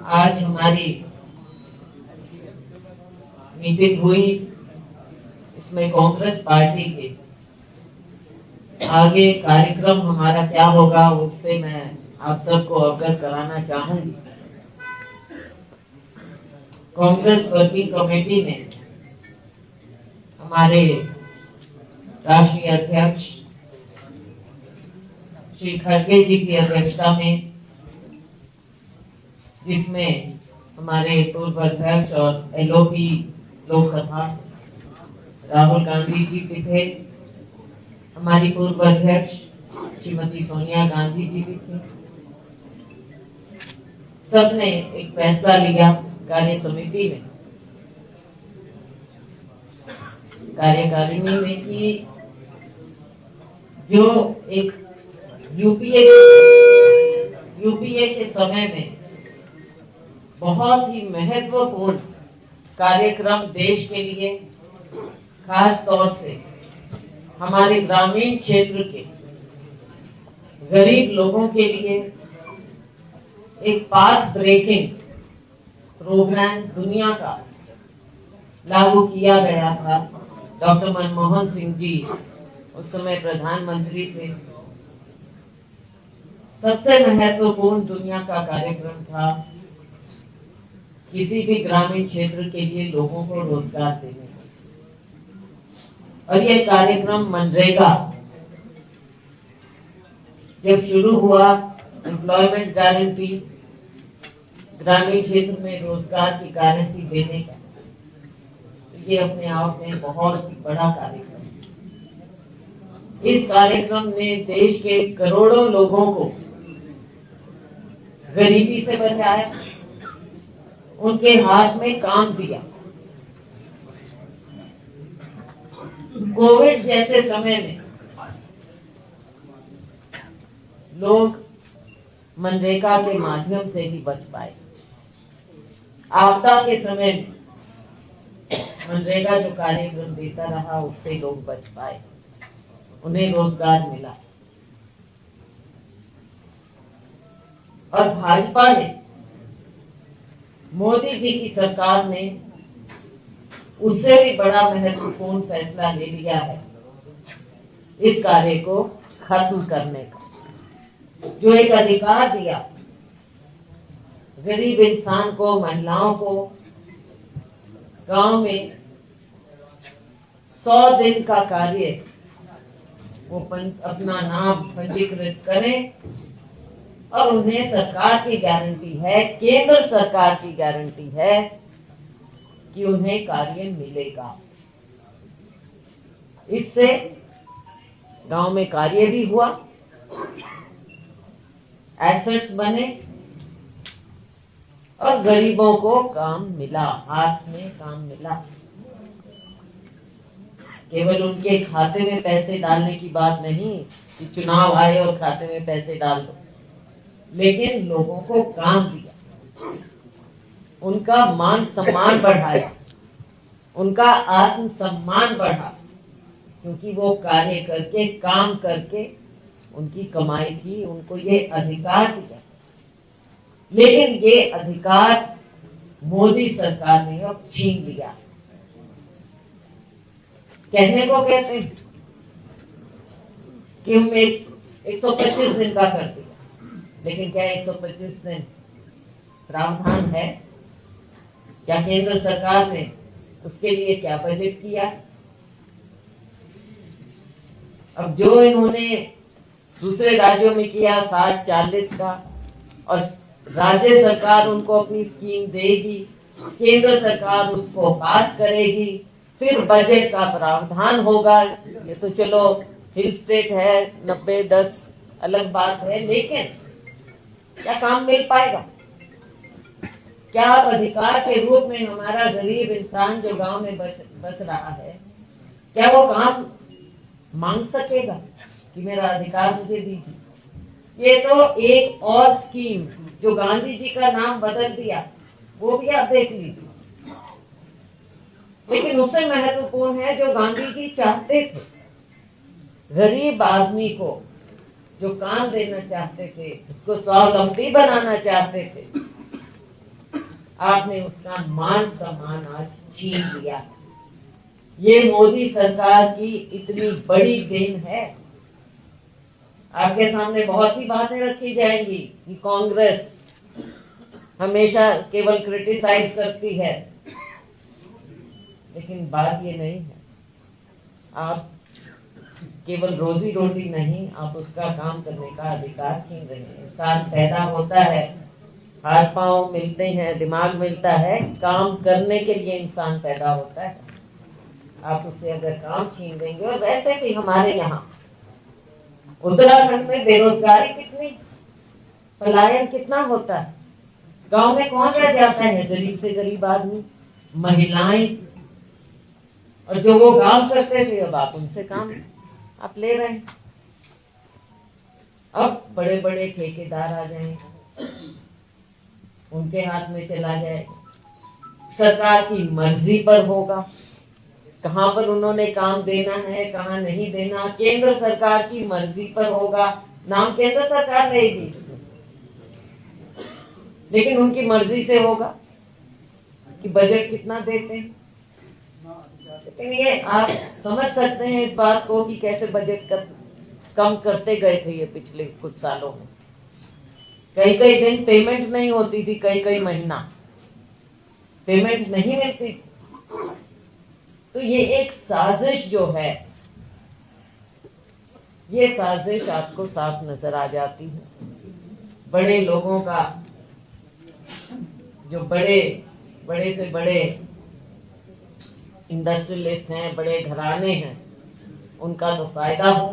आज हमारी मीटिंग हुई, इसमें कांग्रेस पार्टी के आगे कार्यक्रम हमारा क्या होगा उससे मैं आप सबको अवगत कराना चाहूंगी। कांग्रेस वर्किंग कमेटी ने हमारे राष्ट्रीय अध्यक्ष श्री खड़गे जी की अध्यक्षता में, जिसमें हमारे पूर्व अध्यक्ष और एलओपी लोकसभा राहुल गांधी जी भी थे, हमारी पूर्व अध्यक्ष श्रीमती सोनिया गांधी जी भी थे। सबने एक फैसला लिया कार्य समिति में, कार्यकारिणी में, कि जो एक यूपीए के समय में बहुत ही महत्वपूर्ण कार्यक्रम देश के लिए, खास तौर से हमारे ग्रामीण क्षेत्र के गरीब लोगों के लिए एक पाथ ब्रेकिंग प्रोग्राम दुनिया का लागू किया गया था। डॉक्टर मनमोहन सिंह जी उस समय प्रधानमंत्री थे। सबसे महत्वपूर्ण दुनिया का कार्यक्रम था किसी भी ग्रामीण क्षेत्र के लिए लोगों को रोजगार देने का। और यह कार्यक्रम मनरेगा जब शुरू हुआ, एम्प्लॉयमेंट गारंटी, ग्रामीण क्षेत्र में रोजगार की गारंटी देने का, ये अपने आप में बहुत ही बड़ा कार्यक्रम है। इस कार्यक्रम ने देश के करोड़ों लोगों को गरीबी से बचाया, उनके हाथ में काम दिया। कोविड जैसे समय में लोग मनरेगा के माध्यम से ही बच पाए। आपदा के समय में मनरेगा जो कार्यक्रम देता रहा, उससे लोग बच पाए, उन्हें रोजगार मिला। और भाजपा ने, मोदी जी की सरकार ने उससे भी बड़ा महत्वपूर्ण फैसला ले लिया है इस कार्य को खत्म करने का। जो एक अधिकार दिया गरीब इंसान को, महिलाओं को, गांव में 100 दिन का कार्य वो अपना नाम पंजीकृत करें, और उन्हें सरकार की गारंटी है, केंद्र सरकार की गारंटी है कि उन्हें कार्य मिलेगा। इससे गांव में कार्य भी हुआ, एसेट्स बने और गरीबों को काम मिला, हाथ में काम मिला। केवल उनके खाते में पैसे डालने की बात नहीं कि चुनाव आए और खाते में पैसे डाल दो, लेकिन लोगों को काम दिया, उनका मान सम्मान बढ़ाया, उनका आत्मसम्मान बढ़ा, क्योंकि वो कार्य करके, काम करके उनकी कमाई थी, उनको ये अधिकार दिया। लेकिन ये अधिकार मोदी सरकार ने अब छीन लिया। कहने को कहते हैं कि हम 125 दिन का कर दिया, लेकिन क्या 125 दिन प्रावधान है? क्या केंद्र सरकार ने उसके लिए क्या बजट किया? अब जो इन्होंने दूसरे राज्यों में किया 60-40 का, और राज्य सरकार उनको अपनी स्कीम देगी, केंद्र सरकार उसको पास करेगी, फिर बजट का प्रावधान होगा। ये तो चलो हिल स्टेट है, 90-10 अलग बात है, लेकिन क्या काम मिल पाएगा? क्या अधिकार के रूप में हमारा गरीब इंसान जो गांव में बच रहा है, क्या वो काम मांग सकेगा कि मेरा अधिकार मुझे दीजिए? ये तो एक और स्कीम जो गांधी जी का नाम बदल दिया, वो भी आप देख लीजिए। लेकिन उससे महत्वपूर्ण है जो गांधी जी चाहते थे, गरीब आदमी को जो काम देना चाहते थे, उसको स्वावलंबी बनाना चाहते थे, आपने उसका मान सम्मान आज छीन लिया। ये मोदी सरकार की इतनी बड़ी देन है। आपके सामने बहुत सी बातें रखी जाएंगी कि कांग्रेस हमेशा केवल क्रिटिसाइज करती है, लेकिन बात ये नहीं है। आप केवल रोजी रोटी नहीं, आप उसका काम करने का अधिकार छीन रहे हैं। इंसान पैदा होता है, हाथ पांव मिलते हैं, दिमाग मिलता है, काम करने के लिए इंसान पैदा होता है। आप उससे अगर काम छीन देंगे, और वैसे भी हमारे यहाँ उत्तराखंड में बेरोजगारी कितनी, पलायन कितना होता है। गांव में कौन रह जाता है? गरीब से गरीब आदमी, महिलाएं, और जो वो काम करते थे अब आप उनसे काम आप ले रहे हैं। अब बड़े बड़े ठेकेदार आ जाएंगे, उनके हाथ में चला जाएगा, सरकार की मर्जी पर होगा कहां पर उन्होंने काम देना है, कहां नहीं देना। केंद्र सरकार की मर्जी पर होगा, नाम केंद्र सरकार रहेगी इसमें, लेकिन उनकी मर्जी से होगा कि बजट कितना देते हैं। लेकिन ये आप समझ सकते हैं इस बात को कि कैसे बजट कम करते गए थे ये पिछले कुछ सालों में। कई कई दिन पेमेंट नहीं होती थी, कई कई महीना पेमेंट नहीं मिलती। तो ये एक साजिश जो है, ये साजिश आपको साफ नजर आ जाती है। बड़े लोगों का, जो बड़े से बड़े इंडस्ट्रियलिस्ट हैं, बड़े घराने हैं, उनका तो फायदा हो,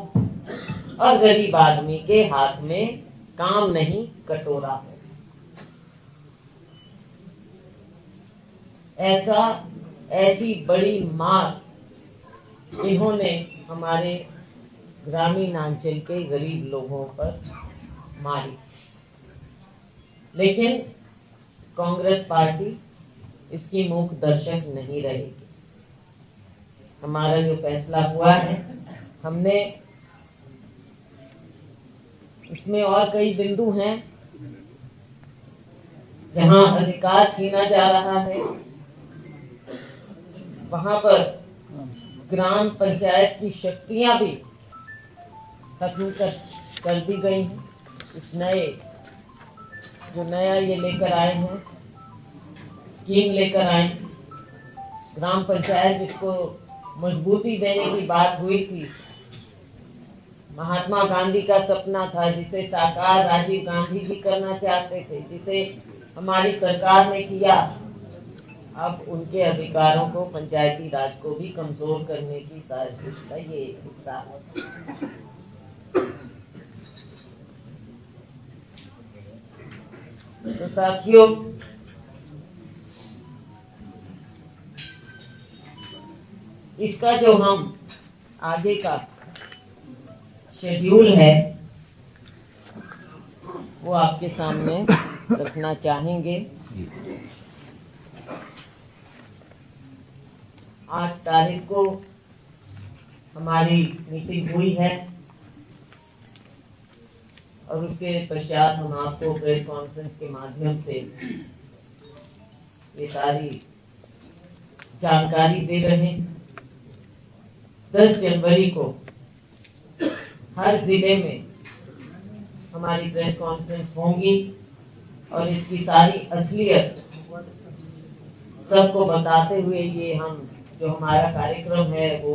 और गरीब आदमी के हाथ में काम नहीं कटोरा हो। ऐसी बड़ी मार इन्होंने हमारे ग्रामीण अंचल के गरीब लोगों पर मारी। लेकिन कांग्रेस पार्टी इसकी मूक दर्शक नहीं रहेगी। हमारा जो फैसला हुआ है, हमने इसमें और कई बिंदु हैं जहां अधिकार छीना जा रहा है, वहां पर ग्राम पंचायत की शक्तियां भी खत्म कर दी गई हैं। इस नया ये लेकर आए हैं, स्कीम लेकर आए, ग्राम पंचायत जिसको मजबूती देने की बात हुई थी, महात्मा गांधी का सपना था, जिसे साकार राजीव गांधी जी करना चाहते थे, जिसे हमारी सरकार ने किया। अब उनके अधिकारों को, पंचायती राज को भी कमजोर करने की साजिश का ये एक हिस्सा है। तो साथियों, इसका जो हम आगे का शेड्यूल है वो आपके सामने रखना चाहेंगे। 8 तारीख को हमारी मीटिंग हुई है, और उसके पश्चात हम आपको प्रेस कॉन्फ्रेंस के माध्यम से ये सारी जानकारी दे रहे हैं। 10 जनवरी को हर जिले में हमारी प्रेस कॉन्फ्रेंस होंगी, और इसकी सारी असलियत सबको बताते हुए ये हम जो हमारा कार्यक्रम है वो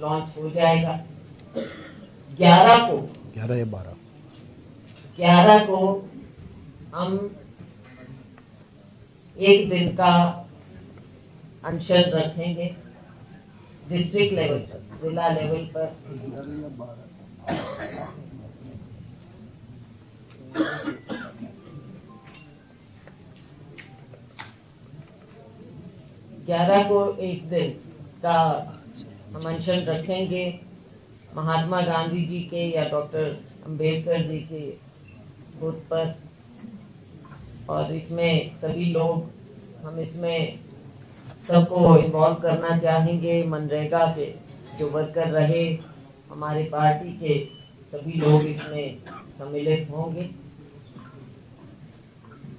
लॉन्च हो जाएगा। 11 को हम एक दिन का अनशन रखेंगे डिस्ट्रिक्ट लेवल पर, जिला लेवल पर। 11 को एक दिन का हम अनशन रखेंगे महात्मा गांधी जी के या डॉक्टर अंबेडकर जी के बूथ पर, और इसमें सभी लोग, हम इसमें सबको इन्वॉल्व करना चाहेंगे। मनरेगा के जो वर्कर रहे, हमारे पार्टी के सभी लोग इसमें सम्मिलित होंगे।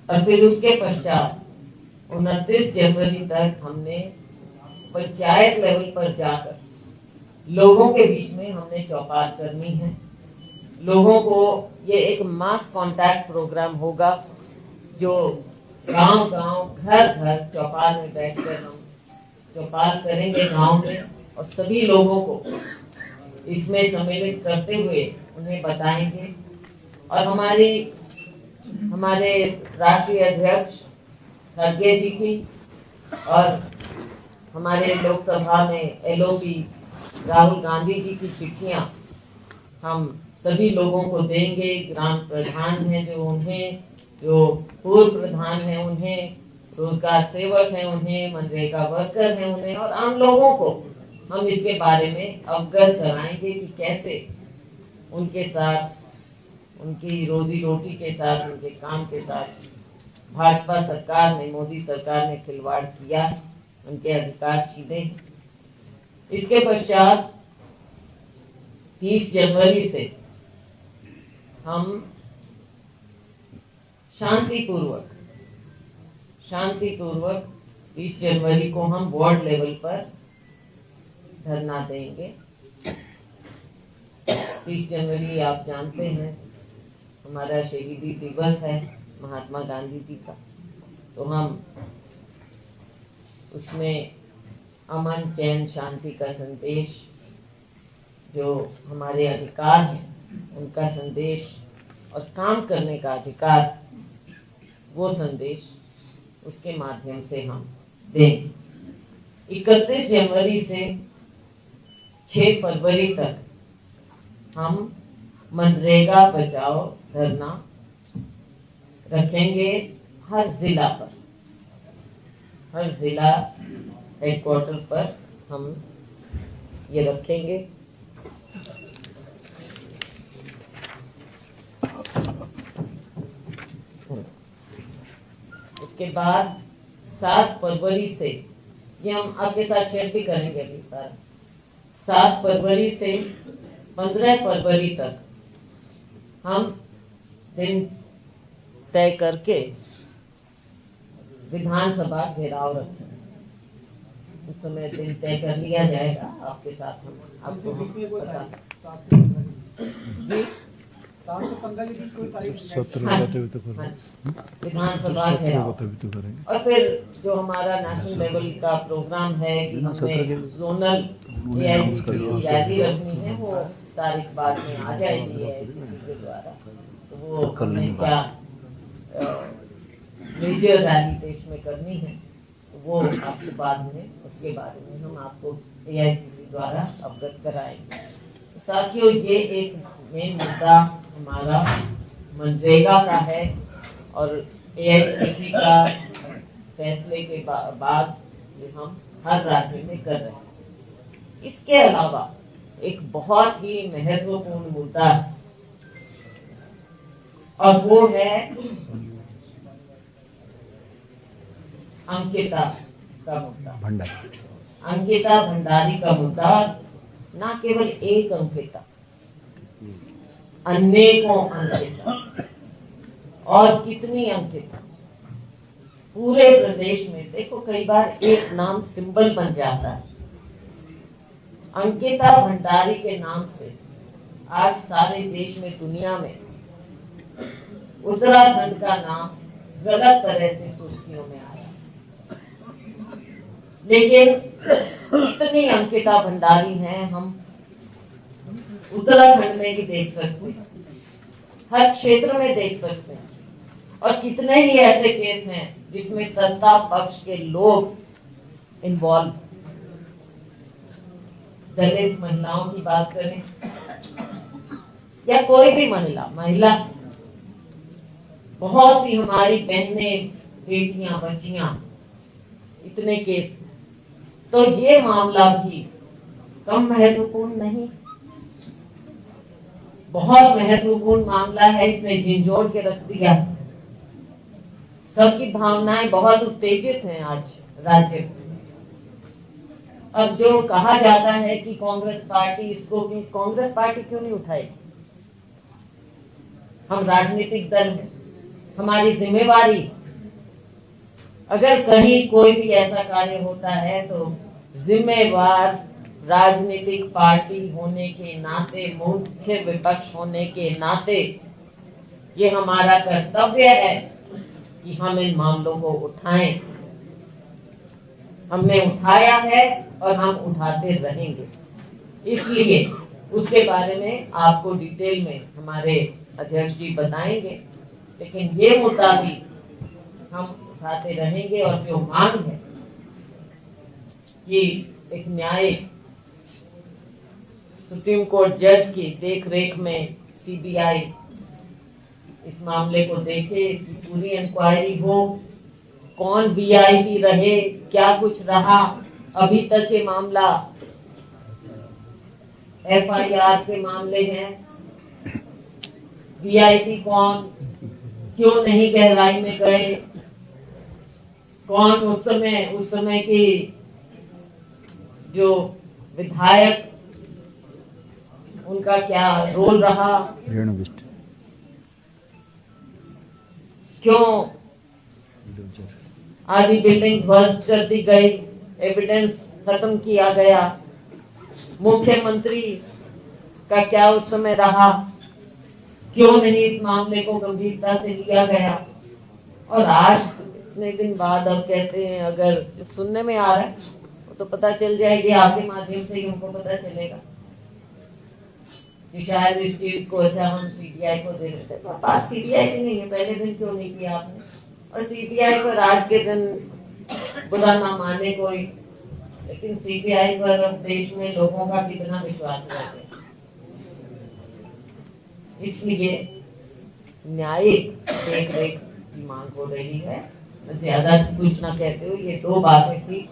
और फिर उसके पश्चात 29 जनवरी तक हमने पंचायत लेवल पर जाकर लोगों के बीच में हमने चौपाल करनी है। लोगों को ये एक मास कांटेक्ट प्रोग्राम होगा, जो गांव-गांव, घर-घर चौपाल में बैठकर हम चौपाल करेंगे गांव में, और सभी लोगों को इसमें सम्मिलित करते हुए उन्हें बताएंगे। और हमारे राष्ट्रीय अध्यक्ष खड़गे जी की और हमारे लोकसभा में एलओपी राहुल गांधी जी की चिट्ठियां हम सभी लोगों को देंगे। ग्राम प्रधान हैं जो उन्हें, जो पूर्व प्रधान हैं उन्हें, रोजगार सेवक हैं उन्हें, मनरेगा वर्कर हैं उन्हें, और आम लोगों को हम इसके बारे में अवगत कराएंगे कि कैसे उनके साथ, उनकी रोजी रोटी के साथ, उनके काम के साथ भाजपा सरकार ने, मोदी सरकार ने खिलवाड़ किया, उनके अधिकार छीने। इसके पश्चात 30 जनवरी से हम शांतिपूर्वक 30 जनवरी को हम वार्ड लेवल पर धरना देंगे। 30 जनवरी आप जानते हैं हमारा शहीदी दिवस है महात्मा गांधी जी का, तो हम उसमें अमन, चैन, शांति का संदेश, जो हमारे अधिकार हैं उनका संदेश और काम करने का अधिकार, वो संदेश उसके माध्यम से हम दें। 31 जनवरी से 6 फरवरी तक हम मनरेगा बचाओ धरना रखेंगे हर जिला पर, हर जिला हेडक्वार्टर पर हम ये रखेंगे। उसके बाद 7 फरवरी से, ये हम आपके साथ शेयर भी करेंगे अभी सारा, 7 फरवरी से 15 फरवरी तक हम दिन तय करके विधानसभा घेराव रखेंगे। उस समय दिन तय कर लिया जाएगा आपके साथ, हम आपको विधानसभा घेराव। और फिर जो हमारा नेशनल लेवल का प्रोग्राम है कि हमें जोनल AICC की रैली रखनी है, वो तारीख बाद में आ जाएगी AICC के द्वारा, तो वो हमें क्या मेजर रैली देश में करनी है, तो वो आपके बाद में, उसके बारे में हम आपको AICC द्वारा अवगत कराएंगे। तो साथियों, ये एक मेन मुद्दा हमारा मनरेगा का है, और AICC का फैसले के बाद ये हम हर राज्य में कर रहे हैं। इसके अलावा एक बहुत ही महत्वपूर्ण मुद्दा है, और वो है अंकिता का मुद्दा, अंकिता भंडारी का मुद्दा। ना केवल एक अंकिता, अनेकों अंकिता, और कितनी अंकिता पूरे प्रदेश में। देखो, कई बार एक नाम सिंबल बन जाता है। अंकिता भंडारी के नाम से आज सारे देश में, दुनिया में उत्तराखंड का नाम गलत तरह से सुर्खियों में आया, लेकिन इतनी अंकिता भंडारी हैं हम उत्तराखंड में भी देख सकते हैं, हर क्षेत्र में देख सकते हैं। और कितने ही ऐसे केस हैं जिसमें सत्ता पक्ष के लोग इन्वॉल्व। दलित महिलाओं की बात करें या कोई भी महिला, बहुत सी हमारी बहनें, बेटियां, बच्चियां, इतने केस। तो ये मामला भी कम महत्वपूर्ण नहीं, बहुत महत्वपूर्ण मामला है। इसने झिंझोड़ के रख दिया, सबकी भावनाएं बहुत उत्तेजित हैं आज राज्य में। अब जो कहा जाता है कि कांग्रेस पार्टी इसको, कांग्रेस पार्टी क्यों नहीं उठाई? हम राजनीतिक दल हैं, हमारी जिम्मेवारी अगर कहीं कोई भी ऐसा कार्य होता है तो जिम्मेवार राजनीतिक पार्टी होने के नाते, मुख्य विपक्ष होने के नाते ये हमारा कर्तव्य है कि हम इन मामलों को उठाएं। हमने उठाया है और हम उठाते रहेंगे। इसलिए उसके बारे में आपको डिटेल में हमारे अध्यक्ष जी बताएंगे, लेकिन ये मुद्दा भी हम उठाते रहेंगे। और जो मांग है कि एक न्यायिक सुप्रीम कोर्ट जज की देखरेख में सीबीआई इस मामले को देखे, इसकी पूरी इंक्वायरी हो, कौन वीआईपी रहे, क्या कुछ रहा, अभी तक ये मामला एफआईआर के मामले हैं, वीआईपी कौन, क्यों नहीं गहराई में गए, कौन उस समय की जो विधायक उनका क्या रोल रहा, क्यों आधी बिल्डिंग ध्वस्त कर दी गई, एविडेंस खत्म किया गया, मुख्यमंत्री का क्या उस समय रहा, क्यों नहीं इस मामले को गंभीरता से लिया गया। और आज इतने दिन बाद अब कहते हैं, अगर सुनने में आ रहा है तो पता चल जाएगी, आपके माध्यम से ही उनको पता चलेगा कि शायद इस चीज को अच्छा हम सीबीआई को दे देते। पापा सीबीआई की नहीं है, पहले दिन क्यों नहीं किया आपने? और सीबीआई पर आज के दिन बुरा ना माने कोई, लेकिन सीबीआई पर देश में लोगों का कितना विश्वास रहता है। इसलिए न्यायिक देख रेख की मांग हो रही है। ज्यादा कुछ ना कहते हुए ये दो बातें थी।